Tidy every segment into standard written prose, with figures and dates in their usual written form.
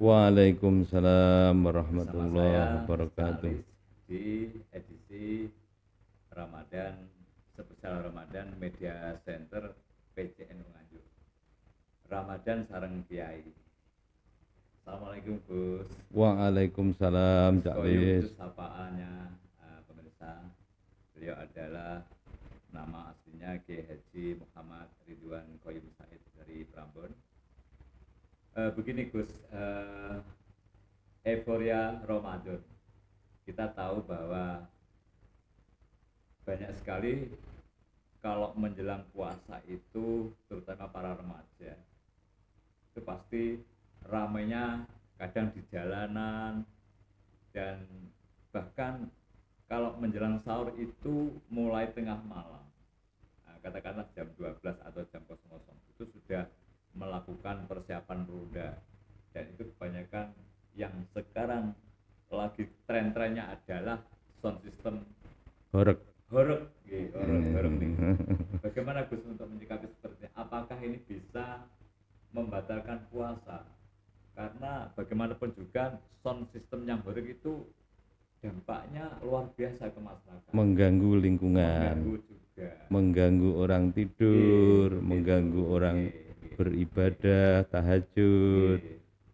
Waalaikumsalam Bersama warahmatullahi saya Miftah wabarakatuh. Alis di edisi Ramadan spesial Ramadan Media Center PCN Nganjuk. Ramadan sareng Kiai. Assalamualaikum Gus. Waalaikumsalam Gus Cak Koyum Lis. itu sapaannya pemirsa. Beliau adalah nama aslinya Kiai Haji Muhammad Ridwan Koyum Said dari Prambon. Begini Gus, euforia Ramadan. Kita tahu bahwa banyak sekali kalau menjelang puasa itu, terutama para remaja, itu pasti ramainya kadang di jalanan, dan bahkan kalau menjelang sahur itu mulai tengah malam, katakanlah jam 12 atau jam 00 itu sudah melakukan persiapan roda, dan itu kebanyakan yang sekarang lagi tren-trennya adalah sound system Horeg. horeg nih. Bagaimana Gus untuk menyikapi seperti ini? Apakah ini bisa membatalkan puasa? Karena bagaimanapun juga sound system yang horeg itu dampaknya luar biasa ke masyarakat. Mengganggu lingkungan, Mengganggu juga. mengganggu orang tidur, mengganggu orang beribadah, tahajud,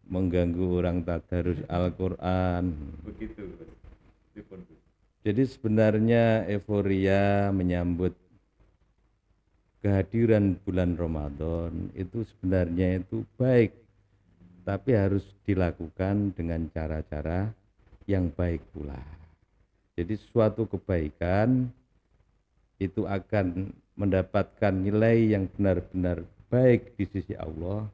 mengganggu orang tadarus Al-Quran. Begitu Gus. Begitu, Gus. Jadi sebenarnya euforia menyambut kehadiran bulan Ramadan itu sebenarnya itu baik, tapi harus dilakukan dengan cara-cara yang baik pula. Jadi suatu kebaikan itu akan mendapatkan nilai yang benar-benar baik di sisi Allah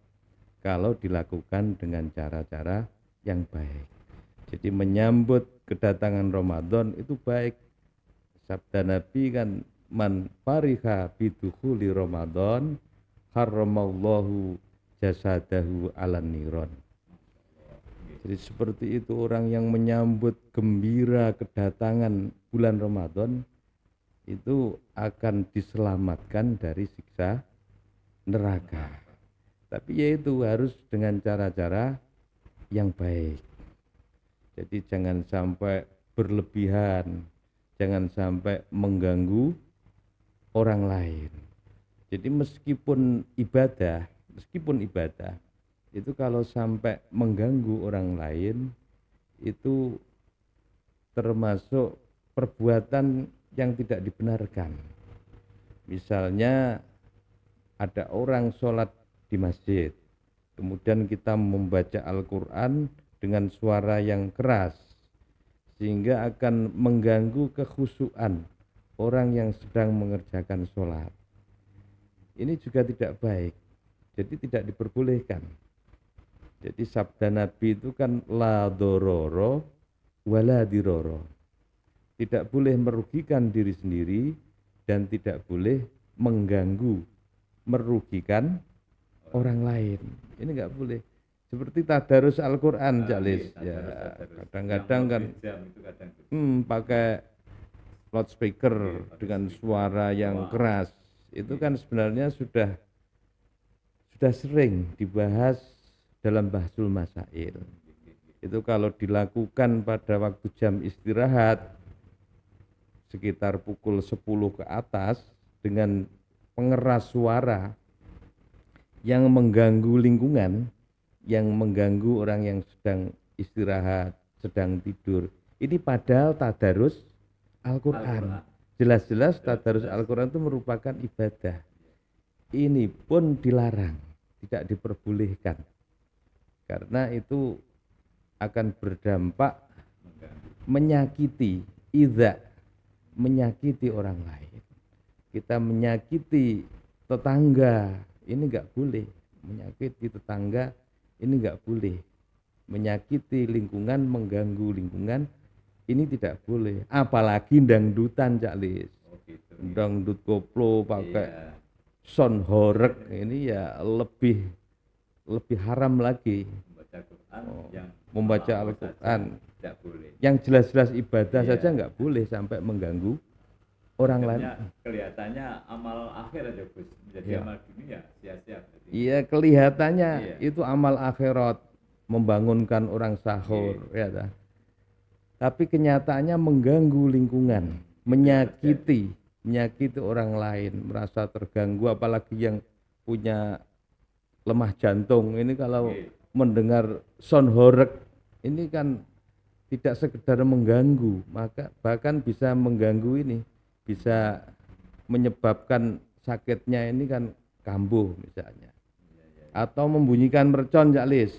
kalau dilakukan dengan cara-cara yang baik. Jadi menyambut kedatangan Ramadan itu baik. Sabda Nabi kan, man fariha bidukhuli Ramadan harramallahu jasadahu alan niron. Jadi seperti itu, orang yang menyambut gembira kedatangan bulan Ramadan itu akan diselamatkan dari siksa neraka. Tapi yaitu harus dengan cara-cara yang baik. Jadi jangan sampai berlebihan, jangan sampai mengganggu orang lain. Jadi meskipun ibadah itu kalau sampai mengganggu orang lain itu termasuk perbuatan yang tidak dibenarkan. Misalnya ada orang sholat di masjid, kemudian kita membaca Al-Quran dengan suara yang keras sehingga akan mengganggu kekhusyuan orang yang sedang mengerjakan sholat. Ini juga tidak baik, jadi tidak diperbolehkan. Jadi sabda Nabi itu kan la dororo wala diroro. Tidak boleh merugikan diri sendiri dan tidak boleh mengganggu, merugikan orang lain. Ini enggak boleh. Seperti tadarus Al-Quran, Jalis. Ya, kadang-kadang kan pakai loudspeaker dengan suara yang keras. Itu kan sebenarnya sudah sering dibahas dalam bahsul masail. Itu kalau dilakukan pada waktu jam istirahat sekitar pukul 10 ke atas dengan pengeras suara yang mengganggu lingkungan, yang mengganggu orang yang sedang istirahat, sedang tidur. Ini padahal tadarus Al-Quran. Jelas-jelas tadarus Al-Quran itu merupakan ibadah. Ini pun dilarang, tidak diperbolehkan. Karena itu akan berdampak menyakiti, menyakiti orang lain. Kita menyakiti tetangga, ini enggak boleh. Menyakiti tetangga, ini enggak boleh. Menyakiti lingkungan, mengganggu lingkungan, ini tidak boleh. Apalagi dangdutan, Cak Lis. Dangdut koplo pakai sound horeg, ini ya lebih haram lagi. Membaca Al-Quran yang jelas-jelas ibadah saja enggak boleh sampai mengganggu orang lain. Kelihatannya amal akhir aja Gus, menjadi amal dunia sia-sia. Iya, kelihatannya itu amal akhirat. membangunkan orang sahur, ya ta. Tapi kenyataannya mengganggu lingkungan, menyakiti orang lain, merasa terganggu, apalagi yang punya lemah jantung. Ini kalau mendengar sound horeg ini kan tidak sekedar mengganggu, maka bahkan bisa mengganggu ini, bisa menyebabkan sakitnya ini kan kambuh misalnya. Atau membunyikan mercon, Cak Lis.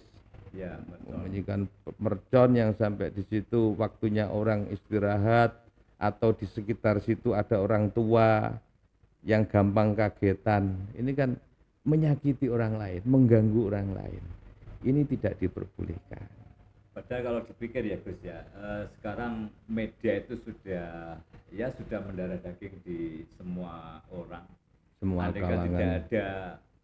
Ya, betul. Membunyikan mercon yang sampai di situ waktunya orang istirahat, atau di sekitar situ ada orang tua yang gampang kagetan. Ini kan menyakiti orang lain, mengganggu orang lain. Ini tidak diperbolehkan. Padahal kalau dipikir ya Gus ya, sekarang media itu sudah mendarah daging di semua orang. Semua Andai kan tidak kalangan. ada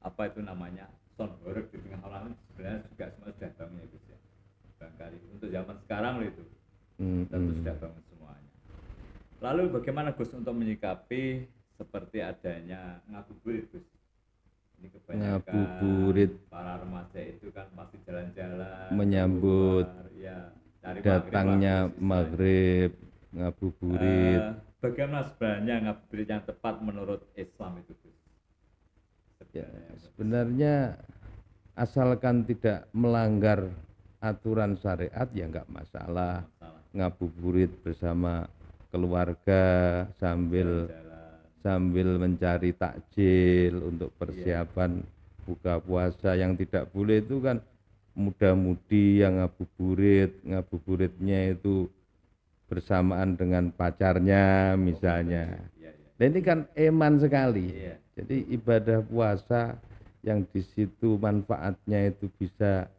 apa itu namanya sound horeg di tengah orang, sebenarnya juga semua sudah bangun ya Gus ya. Barangkali untuk zaman sekarang loh itu tentu sudah bangun semuanya. Lalu bagaimana Gus untuk menyikapi seperti adanya ngabuburit Gus? Ini kebanyakan Ngabuburit, para remaja itu kan pasti jalan-jalan menyambut keluar, ya, cari datangnya maghrib, maghrib, ngabuburit. bagaimana sebenarnya ngabuburit yang tepat menurut Islam itu Gus? Ya, sebenarnya asalkan tidak melanggar aturan syariat ya nggak masalah. Ngabuburit bersama keluarga sambil mencari takjil untuk persiapan buka puasa. Yang tidak boleh itu kan muda-mudi yang ngabuburitnya itu bersamaan dengan pacarnya misalnya. Nah ini kan eman sekali. Jadi ibadah puasa yang di situ manfaatnya itu bisa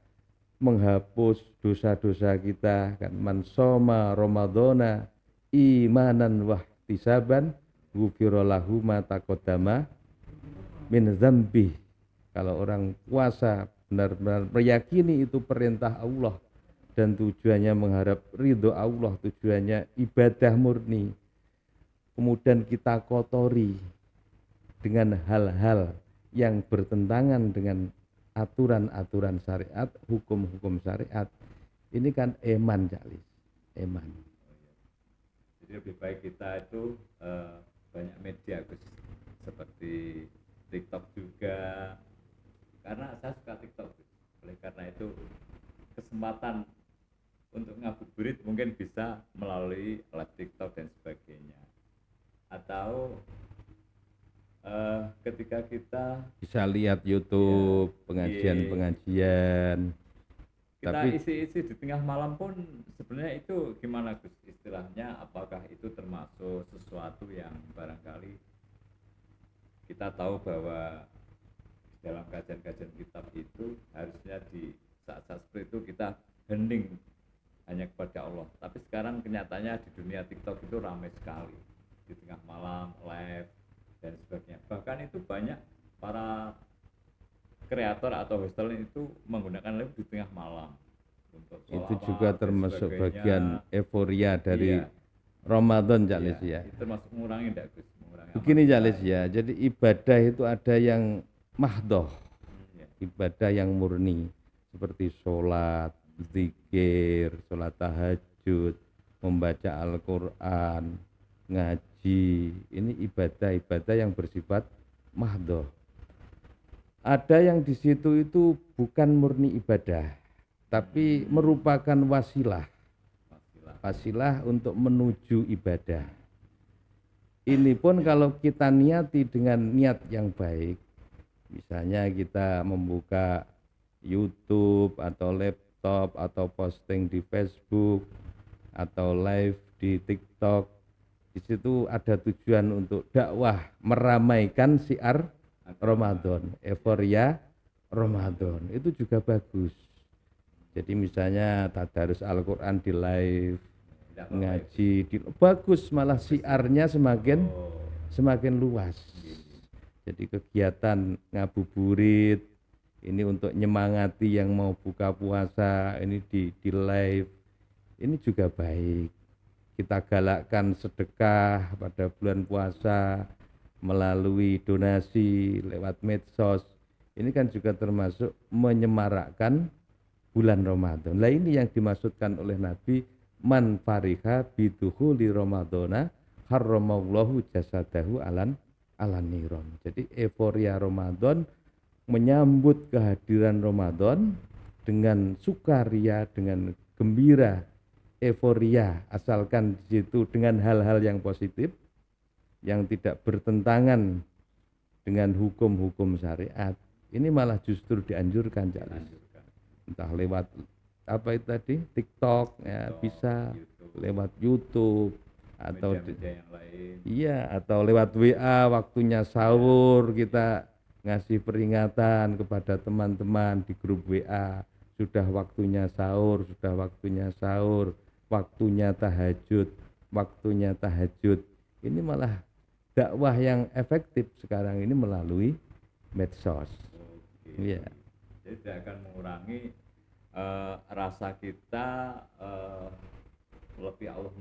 menghapus dosa-dosa kita kan. Man shoma ramadhana imanan wahtisaban ghufira lahu ma taqaddama min dzambi. Kalau orang puasa benar-benar meyakini itu perintah Allah dan tujuannya mengharap ridho Allah, tujuannya ibadah murni, kemudian kita kotori dengan hal-hal yang bertentangan dengan aturan-aturan syariat, hukum-hukum syariat, ini kan eman, Cak Lis, eman. Jadi lebih baik kita itu banyak media Gus, seperti TikTok juga, karena saya suka TikTok Gus. Oleh karena itu kesempatan untuk ngabuburit mungkin bisa melalui live TikTok dan sebagainya, atau ketika kita bisa lihat YouTube, pengajian-pengajian. Kita Tapi isi-isi di tengah malam pun sebenarnya itu gimana Gus istilahnya, apakah itu termasuk sesuatu yang barangkali kita tahu bahwa dalam kajian-kajian kitab itu harusnya di saat-saat seperti itu kita hening hanya kepada Allah. Tapi sekarang kenyataannya di dunia TikTok itu ramai sekali, di tengah malam live dan sebagainya. Bahkan itu banyak para kreator atau host itu menggunakan live di tengah malam untuk itu juga termasuk bagian euforia dari Iya. Ramadan, Cak Lis ya. Itu termasuk mengurangi enggak Gus? Begini, Cak Lis ya, jadi ibadah itu ada yang mahdoh, ibadah yang murni, seperti sholat, zikir, sholat tahajud, membaca Al-Quran, ngaji. Ini ibadah-ibadah yang bersifat mahdoh. Ada yang di situ itu bukan murni ibadah, tapi merupakan wasilah untuk menuju ibadah. Ini pun kalau kita niati dengan niat yang baik, misalnya kita membuka YouTube atau laptop atau posting di Facebook atau live di TikTok, di situ ada tujuan untuk dakwah, meramaikan syiar Ramadan, euforia Ramadan, itu juga bagus. Jadi misalnya tadarus Al-Quran di live, ngaji di bagus, malah syiarnya semakin luas. Jadi kegiatan ngabuburit ini untuk nyemangati yang mau buka puasa ini di live, ini juga baik. Kita galakkan sedekah pada bulan puasa melalui donasi lewat medsos. Ini kan juga termasuk menyemarakkan bulan Ramadan. Lah ini yang dimaksudkan oleh Nabi, man fariha bidukhuli Ramadana harramallahu jasadahu alan niron. Jadi euforia Ramadan, menyambut kehadiran Ramadan dengan sukaria, dengan gembira, euforia, asalkan di situ dengan hal-hal yang positif, yang tidak bertentangan dengan hukum-hukum syariat. Ini malah justru dianjurkan, entah lewat apa itu tadi, TikTok ya, bisa YouTube, lewat YouTube atau media yang lain. iya, atau lewat WA waktunya sahur, kita ngasih peringatan kepada teman-teman di grup WA, sudah waktunya sahur, sudah waktunya sahur, waktunya tahajud, waktunya tahajud. Ini malah dakwah yang efektif sekarang ini melalui medsos. Oke. Iya. Jadi tidak akan mengurangi rasa kita lebih Allah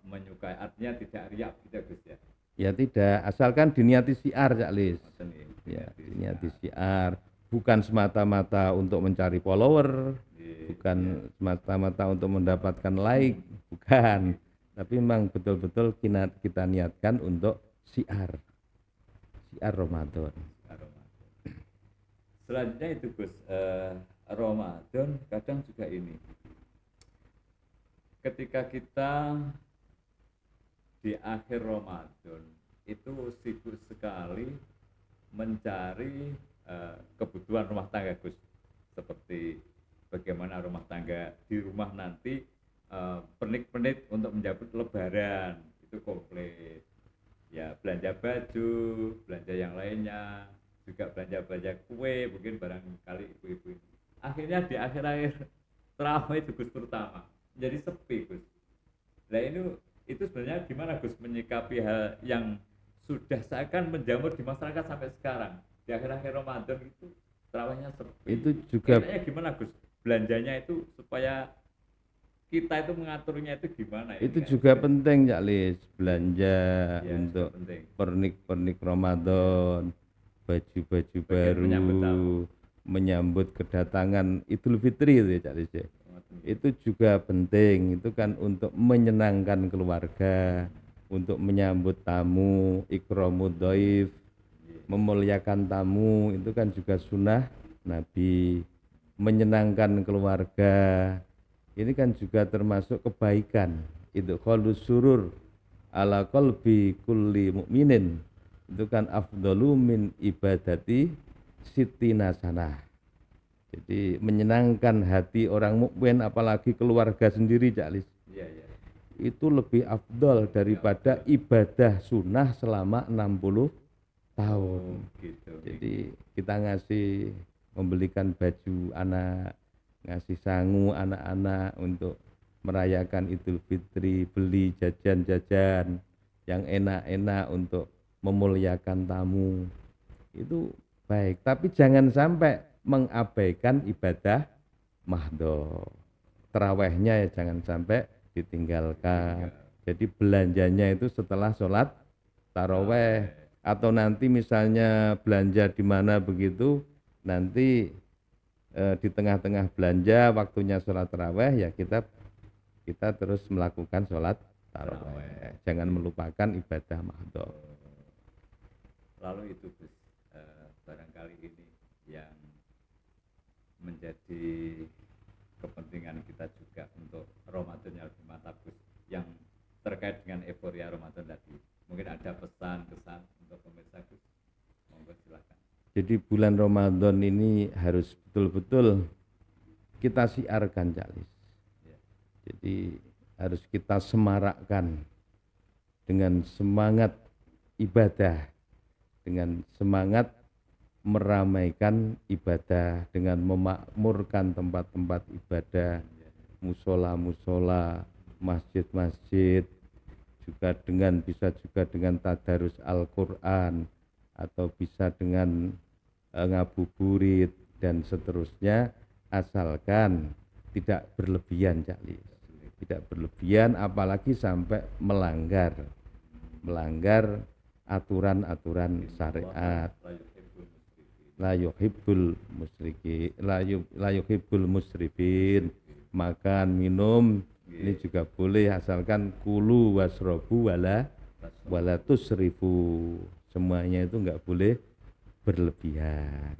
menyukai, artinya tidak riak tidak Gus ya. Ya tidak, asalkan diniati siar, Cak Lis. Ngoten nggih. Ya, diniati siar, bukan semata-mata untuk mencari follower, Nggih, bukan semata-mata untuk mendapatkan like, bukan. Tapi memang betul-betul kita niatkan untuk siar Ramadan. Ramadan. Selanjutnya itu Gus, Ramadan kadang juga ini. Ketika kita di akhir Ramadan itu sibuk sekali mencari kebutuhan rumah tangga Gus, seperti bagaimana rumah tangga di rumah nanti pernik-pernik untuk menyambut Lebaran itu komplit ya, belanja baju, belanja yang lainnya, juga belanja kue, mungkin barangkali ibu-ibu ini. Akhirnya di akhir-akhir terawih itu Gus terutama jadi sepi Gus. Nah itu sebenarnya gimana Gus menyikapi hal yang sudah seakan menjamur di masyarakat sampai sekarang, di akhir-akhir Ramadan itu terawihnya sepi. Itu juga kayaknya gimana Gus belanjanya itu supaya kita itu mengaturnya itu gimana ya? Itu juga penting, Cak Lis, belanja Ya, untuk penting. pernik-pernik Ramadan, baju-baju baru, menyambut kedatangan Idul Fitri itu ya, Cak Lis. Itu juga penting, itu kan untuk menyenangkan keluarga, untuk menyambut tamu, ikramud dhaif, memuliakan tamu, itu kan juga sunnah Nabi, menyenangkan keluarga. Ini kan juga termasuk kebaikan. Itu khalus surur ala qalbi kulli mukminin. Itu kan afdalu min ibadati sittina sanah. Jadi menyenangkan hati orang mukmin, apalagi keluarga sendiri, Cak Lis. Iya, iya. Itu lebih afdal daripada ibadah sunnah selama 60 tahun. Gitu. Jadi kita ngasih, membelikan baju anak, ngasih sangu anak-anak untuk merayakan Idul Fitri, beli jajan-jajan yang enak-enak untuk memuliakan tamu, itu baik. Tapi jangan sampai mengabaikan ibadah mahdoh, terawihnya ya jangan sampai ditinggalkan. Jadi belanjanya itu setelah sholat taraweh, atau nanti misalnya belanja di mana begitu, nanti di tengah-tengah belanja waktunya sholat taraweh ya kita terus melakukan sholat taraweh, jangan melupakan ibadah mahdoh. Lalu itu Gus, barangkali ini yang menjadi kepentingan kita juga untuk Ramadan yang lebih mantap Gus, yang terkait dengan euforia Ramadan tadi. Mungkin ada pesan-kesan untuk pemirsa Gus, monggo silakan. Jadi bulan Ramadan ini harus betul-betul kita siarkan, Cak Lis. Ya. Jadi harus kita semarakkan dengan semangat ibadah, dengan semangat meramaikan ibadah, dengan memakmurkan tempat-tempat ibadah, musola-musola, masjid-masjid, juga dengan bisa juga dengan tadarus Al-Quran, atau bisa dengan ngabuburit dan seterusnya, asalkan tidak berlebihan, Cak Lis. Tidak berlebihan, apalagi sampai melanggar aturan-aturan syariat. la yuhibbul musrifin. Makan, minum ini juga boleh asalkan kulu wasrobu wala tusrifu. Semuanya itu enggak boleh berlebihan.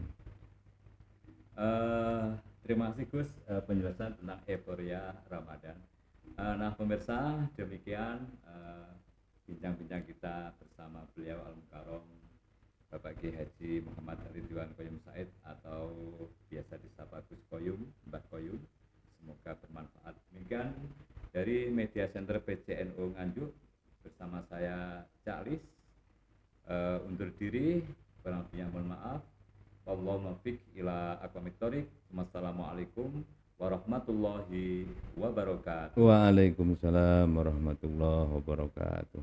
Terima kasih Gus penjelasan tentang euforia Ramadan. Nah pemirsa, demikian bincang-bincang kita bersama beliau Al-Mukarram Bapak Kiai Haji Muhammad Ridwan Qayyum Said atau biasa disapa Gus Koyum, Mbah Koyum. Semoga bermanfaat. Demikian dari Media Center PCNU Nganjuk bersama saya Cak Lis undur diri, kurang lebihnya mohon maaf. Allahumma fiq ila aqwamit thoriq. Wassalamualaikum warahmatullahi wabarakatuh. Waalaikumsalam warahmatullahi wabarakatuh.